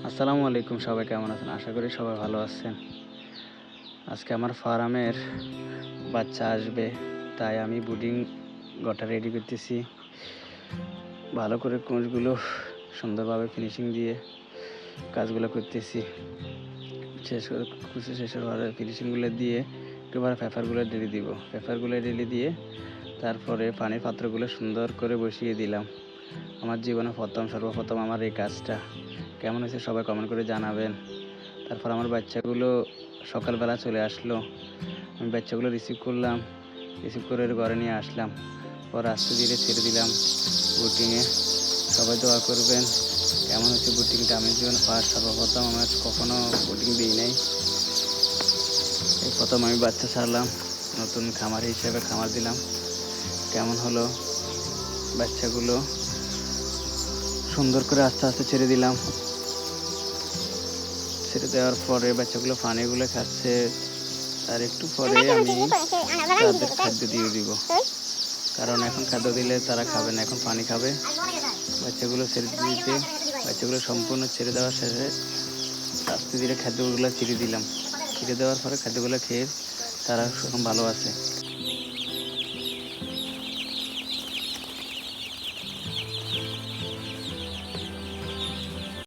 আসসালামু আলাইকুম, সবাই কেমন আছেন? আশা করি সবাই ভালো আছেন। আজকে আমার ফার্মের বাচ্চা আসবে, তাই আমি ব্রুডিং ঘরটা রেডি করতেছি। ভালো করে কোষগুলো সুন্দরভাবে ফিনিশিং দিয়ে কাজগুলো করতেছি। শেষের পরে ফিনিশিংগুলো দিয়ে একেবারে পেপারগুলো ঢেলে দিব। পেপারগুলো ঢেলে দিয়ে তারপরে পানির পাত্রগুলো সুন্দর করে বসিয়ে দিলাম। আমার জীবনে সর্বপ্রথম আমার এই কাজটা কেমন হয়েছে সবাই কমেন্ট করে জানাবেন। তারপর আমার বাচ্চাগুলো সকালবেলা চলে আসলো। আমি বাচ্চাগুলো রিসিভ করলাম, রিসিভ করে ঘরে নিয়ে আসলাম। পর আস্তে ধীরে ছেড়ে দিলাম বুটিংয়ে। সবাই দোয়া করবেন। কেমন হচ্ছে বুটিংটা? আমি জীবনে সর্বপ্রথম আমার কখনো বুটিং দিই নাই, এই প্রথম আমি বাচ্চা ছাড়লাম। নতুন খামার হিসেবে খামার দিলাম। কেমন হলো? বাচ্চাগুলো সুন্দর করে আস্তে আস্তে ছেড়ে দিলাম। ছেড়ে দেওয়ার পরে বাচ্চাগুলো পানিগুলো খাচ্ছে। আর একটু পরে আমি তাদের খাদ্য দিয়ে দিব, কারণ এখন খাদ্য দিলে তারা খাবে না, এখন পানি খাবে। বাচ্চাগুলো ছেড়ে দিতে বাচ্চাগুলো সম্পূর্ণ ছেড়ে দেওয়ার শেষে আস্তে ধীরে খাদ্যগুলো ছিঁড়ে দিলাম। ছিঁড়ে দেওয়ার পরে খাদ্যগুলো খেয়ে তারা এখন ভালো আছে।